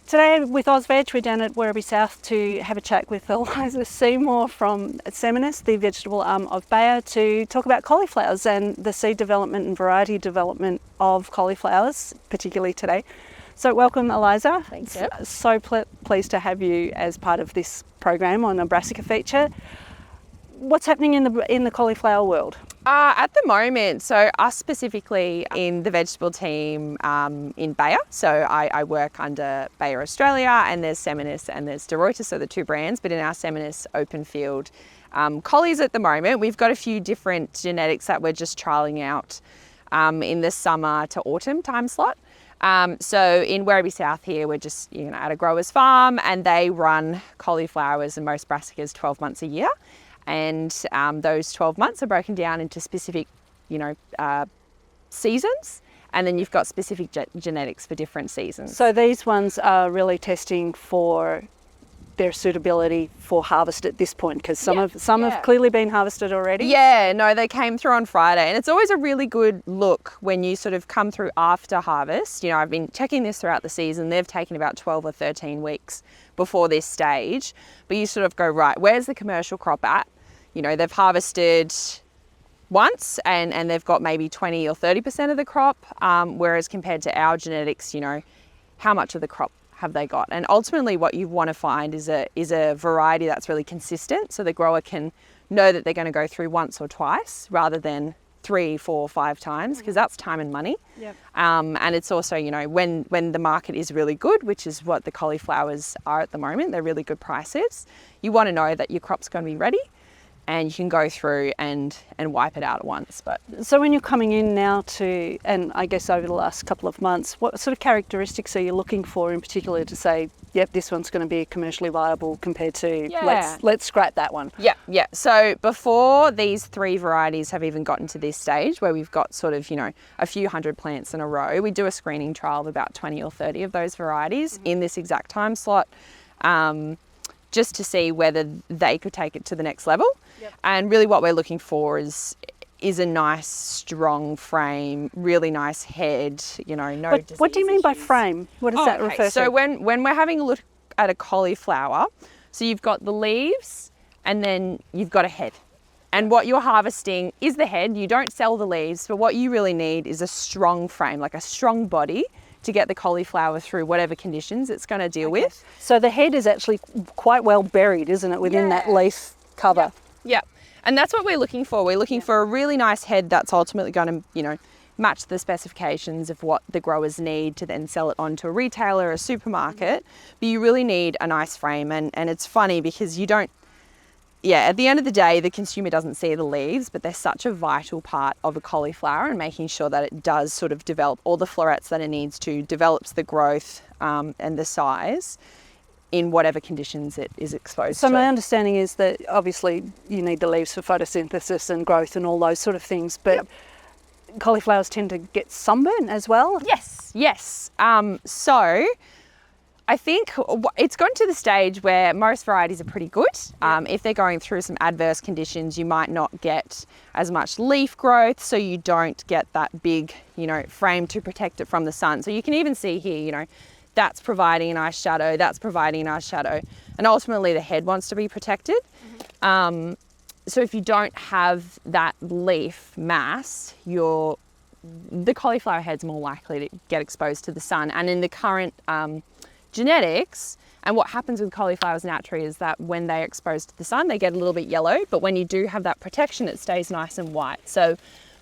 Today with AUSVEG, we're down at Werribee South to have a chat with Eliza Seymour from Seminis, the vegetable arm of Bayer, to talk about cauliflowers and the seed development and variety development of cauliflowers, particularly today. So welcome, Eliza. Thank you. So pleased to have you as part of this program on a Brassica feature. What's happening in the cauliflower world? At the moment, so us specifically in the vegetable team in Bayer, so I work under Bayer Australia, and there's Seminis and there's De Ruyter, so the two brands, but in our Seminis open field collies at the moment, we've got a few different genetics that we're just trialling out in the summer to autumn time slot. So in Werribee South here, we're just at a grower's farm, and they run cauliflowers and most brassicas 12 months a year. And those 12 months are broken down into specific, seasons, and then you've got specific genetics for different seasons. So these ones are really testing for their suitability for harvest at this point, because some have clearly been harvested already. Yeah, no, they came through on Friday, and it's always a really good look when you sort of come through after harvest. I've been checking this throughout the season. They've taken about 12 or 13 weeks before this stage, but you sort of go, right, where's the commercial crop at? They've harvested once and they've got maybe 20 or 30% of the crop, whereas compared to our genetics, how much of the crop have they got? And ultimately what you want to find is a variety that's really consistent, so the grower can know that they're going to go through once or twice rather than 3, 4, 5 times, because that's time and money. Yep. And it's also, when the market is really good, which is what the cauliflowers are at the moment, they're really good prices, you want to know that your crop's going to be ready, and you can go through and wipe it out at once. But so when you're coming in now to, and I guess over the last couple of months, what sort of characteristics are you looking for in particular to say, yep, this one's going to be commercially viable compared to let's scrap that one? Yeah. So before these 3 varieties have even gotten to this stage where we've got sort of, a few hundred plants in a row, we do a screening trial of about 20 or 30 of those varieties in this exact time slot, just to see whether they could take it to the next level. Yep. And really what we're looking for is a nice, strong frame, really nice head, no But what do you mean by frame? What does that refer to? So when we're having a look at a cauliflower, so you've got the leaves and then you've got a head. And what you're harvesting is the head. You don't sell the leaves, but what you really need is a strong frame, like a strong body, to get the cauliflower through whatever conditions it's going to deal with. So the head is actually quite well buried, isn't it, within that leaf cover? Yeah. And that's what we're looking for. We're looking for a really nice head that's ultimately going to, match the specifications of what the growers need to then sell it on to a retailer or a supermarket. But you really need a nice frame. And it's funny because you don't, at the end of the day, the consumer doesn't see the leaves, but they're such a vital part of a cauliflower, and making sure that it does sort of develop all the florets that it needs to, develops the growth and the size in whatever conditions it is exposed to. So my understanding is that obviously you need the leaves for photosynthesis and growth and all those sort of things, but cauliflowers tend to get sunburn as well? Yes. So I think it's gotten to the stage where most varieties are pretty good. If they're going through some adverse conditions, you might not get as much leaf growth, so you don't get that big, frame to protect it from the sun. So you can even see here, that's providing a nice shadow, that's providing a nice shadow. And ultimately the head wants to be protected. So if you don't have that leaf mass, the cauliflower head's more likely to get exposed to the sun. And in the current genetics, and what happens with cauliflowers naturally is that when they're exposed to the sun, they get a little bit yellow, but when you do have that protection, it stays nice and white. So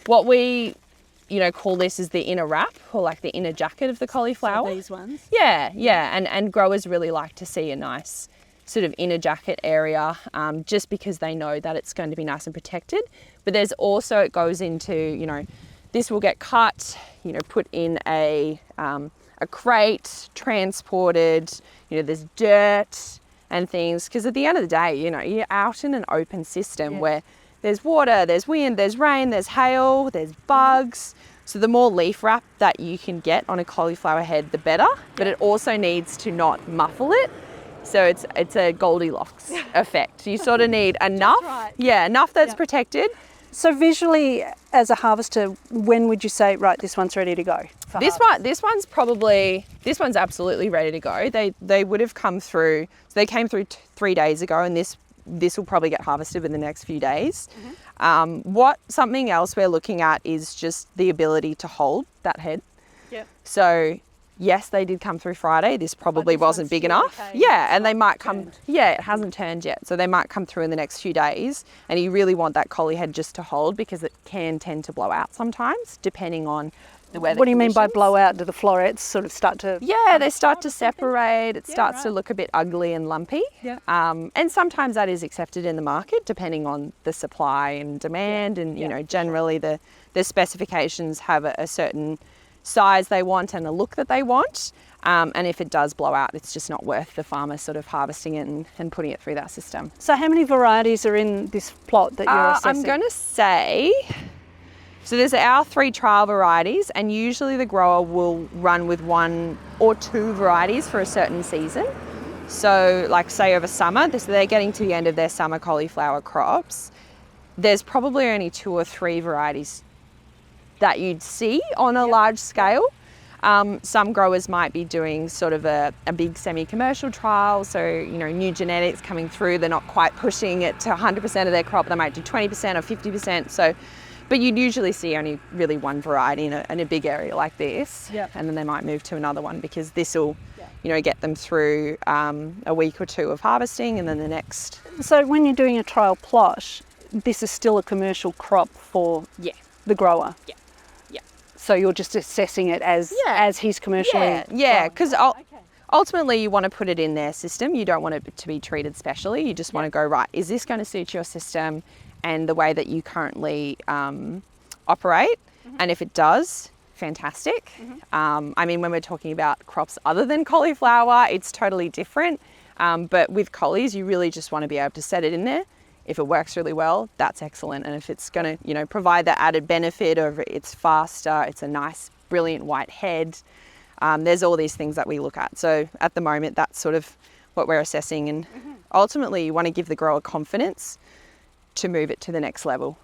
what we call this is the inner wrap, or like the inner jacket of the cauliflower. So these ones? Yeah. And growers really like to see a nice sort of inner jacket area, just because they know that it's going to be nice and protected. But there's also, it goes into, this will get cut, put in a crate, transported, there's dirt and things, because at the end of the day, you're out in an open system where there's water, there's wind, there's rain, there's hail, there's bugs. So the more leaf wrap that you can get on a cauliflower head, the better, but it also needs to not muffle it. So it's a Goldilocks effect. You sort of need enough, enough that's protected, So visually, as a harvester, when would you say, right, this one's ready to go? This one's absolutely ready to go. They would have come through. So they came through 3 days ago, and this will probably get harvested in the next few days. Something else we're looking at is just the ability to hold that head. Yep. So yes, they did come through Friday. This probably wasn't big enough. Okay. Yeah, and they might come. Turned. Yeah, it hasn't turned yet, so they might come through in the next few days. And you really want that collie head just to hold, because it can tend to blow out sometimes, depending on the weather. What do you mean by conditions. blowout? Do the florets sort of start to... Yeah, they start to separate. It Yeah, starts to right. look a bit ugly and lumpy. Yeah. And sometimes that is accepted in the market, depending on the supply and demand. And you know, generally the specifications have a certain size they want and a look that they want. And if it does blow out, it's just not worth the farmer sort of harvesting it and putting it through that system. So how many varieties are in this plot that you're assessing? I'm going to say, so there's our 3 trial varieties, and usually the grower will run with 1 or 2 varieties for a certain season. So like say over summer, they're getting to the end of their summer cauliflower crops. There's probably only 2 or 3 varieties that you'd see on a large scale. Some growers might be doing sort of a big semi-commercial trial, so you know, new genetics coming through, they're not quite pushing it to 100% of their crop, they might do 20% or 50%. So, but you'd usually see only really 1 variety in a big area like this, and then they might move to another one, because this will, you know, get them through a week or 2 of harvesting, and then the next. So when you're doing a trial plot, this is still a commercial crop for the grower? Yeah. So you're just assessing it as he's commercially... Yeah, because ultimately you want to put it in their system. You don't want it to be treated specially. You just want to go, right, is this going to suit your system and the way that you currently operate? And if it does, fantastic. I mean, when we're talking about crops other than cauliflower, it's totally different. But with collies, you really just want to be able to set it in there. If it works really well, that's excellent. And if it's going to, you know, provide that added benefit of it's faster, it's a nice, brilliant white head, there's all these things that we look at. So at the moment, that's sort of what we're assessing. And ultimately, you want to give the grower confidence to move it to the next level.